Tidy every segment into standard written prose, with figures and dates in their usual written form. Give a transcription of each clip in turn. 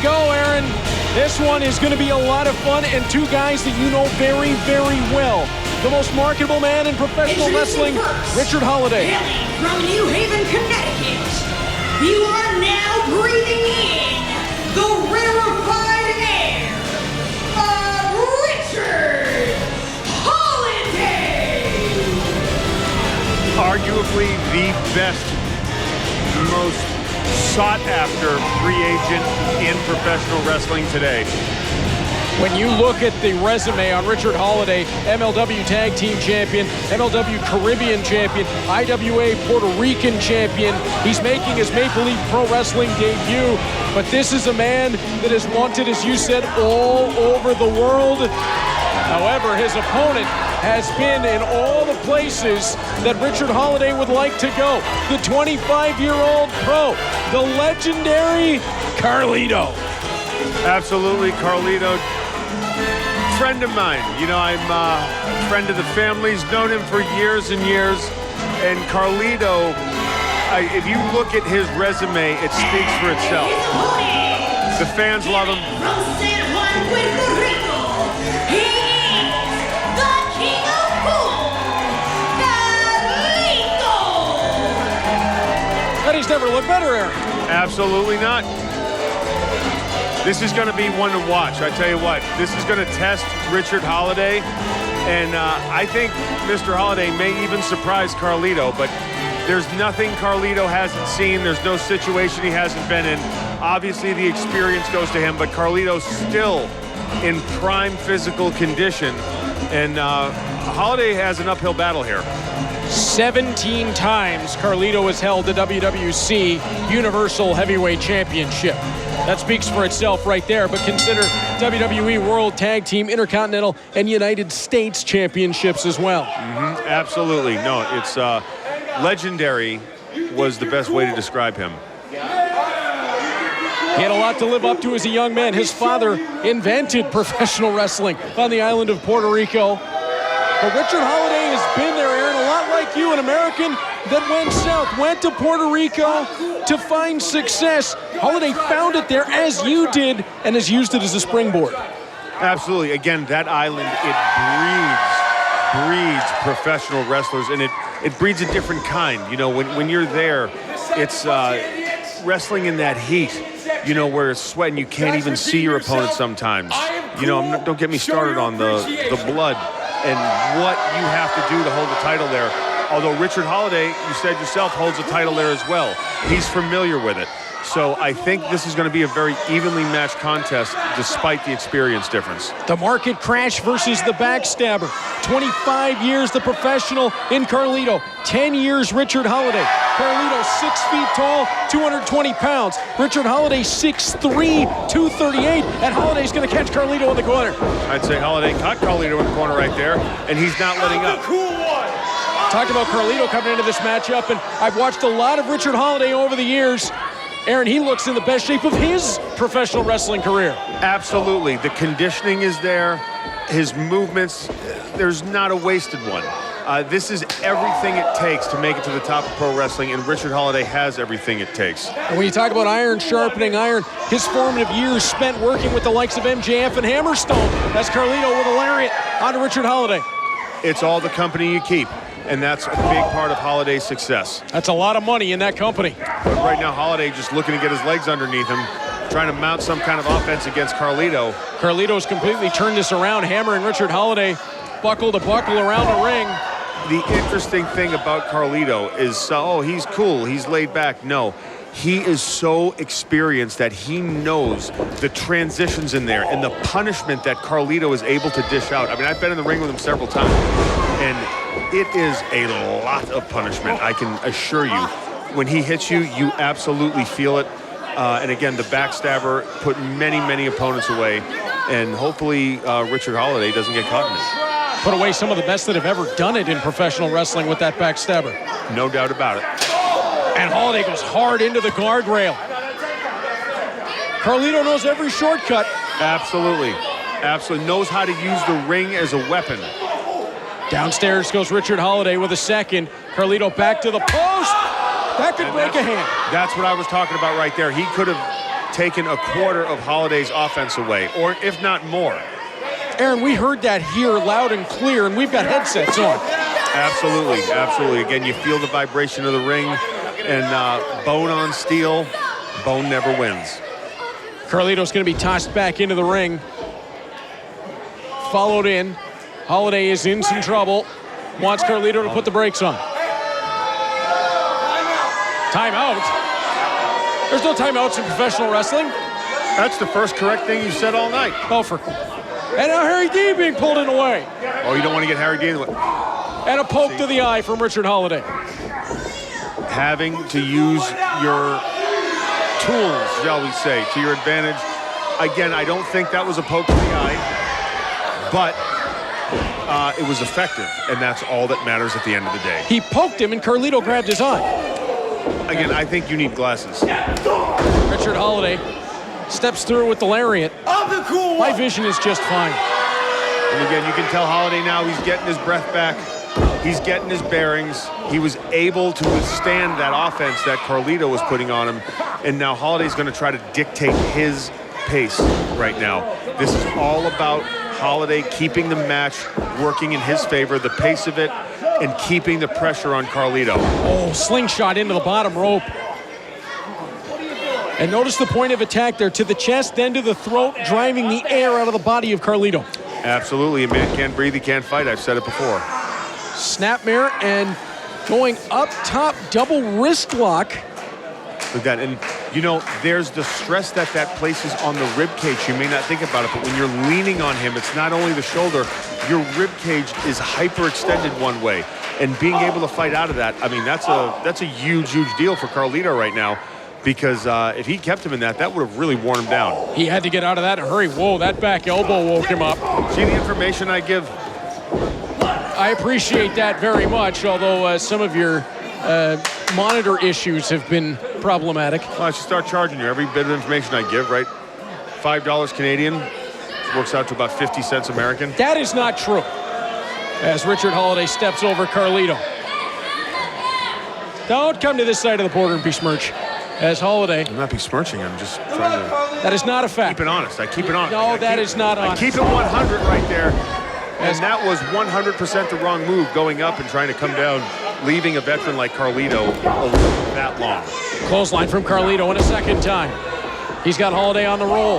go, Aaron. This one is going to be a lot of fun, and two guys that you know very, very well. The most marketable man in professional wrestling, Richard Holliday. Hailing from New Haven, Connecticut, you are now breathing in the rarefied air of Richard Holliday. Arguably the best, most sought-after free agent in professional wrestling today. When you look at the resume on Richard Holliday, MLW Tag Team Champion, MLW Caribbean Champion, IWA Puerto Rican Champion, he's making his Maple Leaf Pro Wrestling debut, but this is a man that is wanted, as you said, all over the world. However, his opponent has been in all the places that Richard Holliday would like to go. The 25-year-old pro, the legendary Carlito. Absolutely, Carlito. Friend of mine. You know, I'm a friend of the family's known him for years and years. And Carlito, if you look at his resume, it speaks for itself. The fans love him. From San Juan, Puerto Rico, he is the King of Cool, Carlito. And he's never looked better, Aaron. Absolutely not. This is going to be one to watch. I tell you what, this is going to test Richard Holliday. And I think Mr. Holliday may even surprise Carlito, but there's nothing Carlito hasn't seen. There's no situation he hasn't been in. Obviously, the experience goes to him, but Carlito's still in prime physical condition. And Holliday has an uphill battle here. 17 times Carlito has held the WWC Universal Heavyweight Championship. That speaks for itself right there, but consider WWE World Tag Team, Intercontinental, and United States Championships as well. Absolutely. No, it's legendary was the best way to describe him. He had a lot to live up to as a young man. His father invented professional wrestling on the island of Puerto Rico. But Richard Holliday has been there, Aaron, a lot like you, an American that went south, went to Puerto Rico to find success. Holliday found it there, as you did, and has used it as a springboard. Absolutely. Again, that island, it breeds professional wrestlers, and it breeds a different kind. You know, when you're there, it's wrestling in that heat, you know, where it's sweating. You can't even see your opponent sometimes. You know, don't get me started on the blood and what you have to do to hold the title there. Although Richard Holliday, you said yourself, holds a title there as well. He's familiar with it. So I think this is going to be a very evenly matched contest despite the experience difference. The market crash versus the backstabber. 25 years the professional in Carlito. 10 years Richard Holliday. Carlito 6 feet tall, 220 pounds. Richard Holliday 6'3", 238. And Holliday's going to catch Carlito in the corner. I'd say Holliday caught Carlito in the corner right there, and he's not letting up. Talk about Carlito coming into this matchup, and I've watched a lot of Richard Holliday over the years. Aaron, he looks in the best shape of his professional wrestling career. Absolutely. The conditioning is there. His movements, there's not a wasted one. This is everything it takes to make it to the top of pro wrestling, and Richard Holliday has everything it takes. And when you talk about iron sharpening iron, his formative years spent working with the likes of MJF and Hammerstone. That's Carlito with a lariat onto Richard Holliday. It's all the company you keep, and that's a big part of Holliday's success. That's a lot of money in that company. But right now, Holliday just looking to get his legs underneath him, trying to mount some kind of offense against Carlito. Carlito's completely turned this around, hammering Richard Holliday buckle to buckle around the ring. The interesting thing about Carlito is, he's cool, he's laid back. No, he is so experienced that he knows the transitions in there and the punishment that Carlito is able to dish out. I mean, I've been in the ring with him several times, and it is a lot of punishment, I can assure you. When he hits you, you absolutely feel it. And again, the backstabber put many, many opponents away, and hopefully Richard Holliday doesn't get caught in it. Put away some of the best that have ever done it in professional wrestling with that backstabber. No doubt about it. And Holliday goes hard into the guardrail. Carlito knows every shortcut. Absolutely. Absolutely. Knows how to use the ring as a weapon. Downstairs goes Richard Holliday with a second. Carlito back to the post. That could break a hand. That's what I was talking about right there. He could have taken a quarter of Holliday's offense away, or if not more. Aaron, we heard that here loud and clear, and we've got headsets on. Absolutely, absolutely. Again, you feel the vibration of the ring, and bone on steel, bone never wins. Carlito's going to be tossed back into the ring. Followed in. Holliday is in some trouble. Wants Carlito to put the brakes on. Timeout. There's no timeouts in professional wrestling. That's the first correct thing you said all night. Oh, and now Harry D being pulled in the way. Oh, you don't want to get Harry D in the way. And a poke to the eye from Richard Holliday. Having to use your tools, shall we say, to your advantage. Again, I don't think that was a poke to the eye, but it was effective, and that's all that matters at the end of the day. He poked him, and Carlito grabbed his eye. Again, I think you need glasses. Richard Holliday steps through with the lariat. My vision is just fine. And again, you can tell Holliday now, he's getting his breath back. He's getting his bearings. He was able to withstand that offense that Carlito was putting on him. And now Holliday's going to try to dictate his pace right now. This is all about Holliday keeping the match working in his favor, the pace of it, and keeping the pressure on Carlito. Oh, slingshot into the bottom rope. And notice the point of attack there, to the chest, then to the throat, driving the air out of the body of Carlito. Absolutely. A man can't breathe, he can't fight. I've said it before. Snapmare and going up top, double wrist lock. Look at that. And, you know, there's the stress that places on the rib cage. You may not think about it, but when you're leaning on him, it's not only the shoulder, your rib cage is hyperextended one way. And being able to fight out of that, I mean, that's a huge, huge deal for Carlito right now, because if he kept him in that would have really worn him down. He had to get out of that in a hurry. Whoa, that back elbow woke him up. See the information I give? I appreciate that very much, although some of your monitor issues have been problematic. Well, I should start charging you every bit of information I give, right? $5 Canadian works out to about 50 cents American. That is not true. As Richard Holliday steps over Carlito. Don't come to this side of the border and besmirch. As Holliday. I'm not besmirching, I'm just trying to... That is not a fact. Keep it honest. I keep it honest. No, that is not honest. I keep it 100 right there. And that was 100% the wrong move, going up and trying to come down, leaving a veteran like Carlito that long. Clothesline from Carlito in a second time. He's got Holliday on the roll.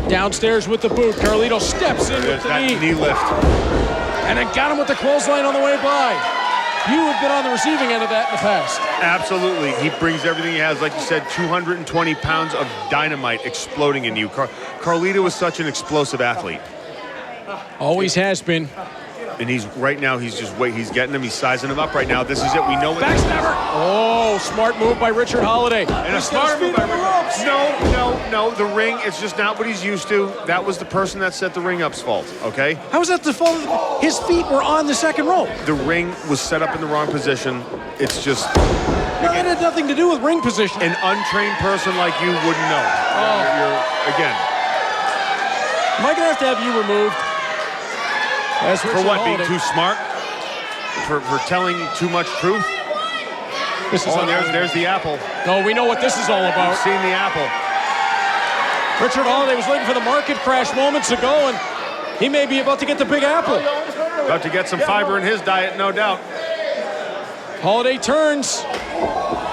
Downstairs with the boot. Carlito steps in with the knee lift. And then got him with the clothesline on the way by. You have been on the receiving end of that in the past. Absolutely. He brings everything he has. Like you said, 220 pounds of dynamite exploding in you. Carlito is such an explosive athlete. Always has been. And he's getting him. He's sizing him up right now. This is it. We know it. Backstabber. Oh, smart move by Richard Holliday. And a smart move by Richard. No. The ring, it's just not what he's used to. That was the person that set the ring up's fault, okay? How was that the fault? His feet were on the second rope. The ring was set up in the wrong position. It's just... Well, it had nothing to do with ring position. An untrained person like you wouldn't know. Again. Am I going to have you removed? For what, Holliday. Being too smart? For telling too much truth? There's the apple. No, we know what this is all about. We've seen the apple. Richard Holliday was looking for the market crash moments ago, and he may be about to get the big apple. About to get some fiber in his diet, no doubt. Holliday turns.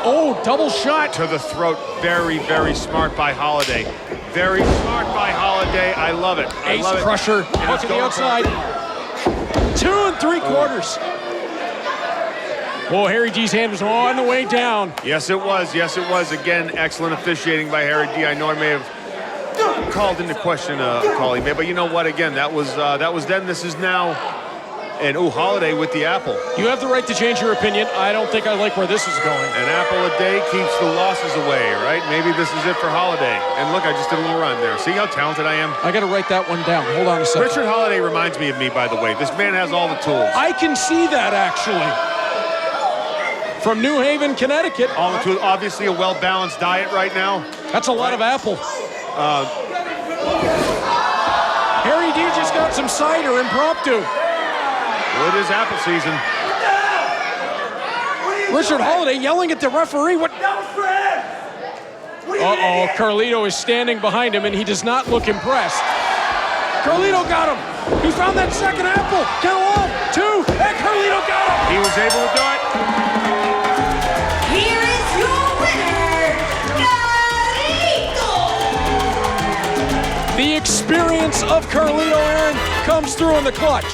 Oh, double shot. To the throat. Very, very smart by Holliday. Very smart by Holliday. I love it. Ace crusher. Hook to the outside. 2 3/4. Oh, Harry D's hand was on the way down. Yes, it was. Again, excellent officiating by Harry D. I know I may have called into question a call he made, but you know what? Again, that was then. This is now. And Holliday with the apple. You have the right to change your opinion. I don't think I like where this is going. An apple a day keeps the losses away, right? Maybe this is it for Holliday. And look, I just did a little run there. See how talented I am? I got to write that one down. Hold on a second. Richard Holliday reminds me of me, by the way. This man has all the tools. I can see that, actually. From New Haven, Connecticut. All the tools. Obviously a well-balanced diet right now. That's a lot of apple. Harry D just got some cider impromptu. Well, it is apple season. Richard Holliday yelling at the referee. What? Uh-oh, Carlito is standing behind him, and he does not look impressed. Carlito got him. He found that second apple. Count one, two, and Carlito got him. He was able to do it. Here is your winner, Carlito! The experience of Carlito, Aaron, comes through in the clutch.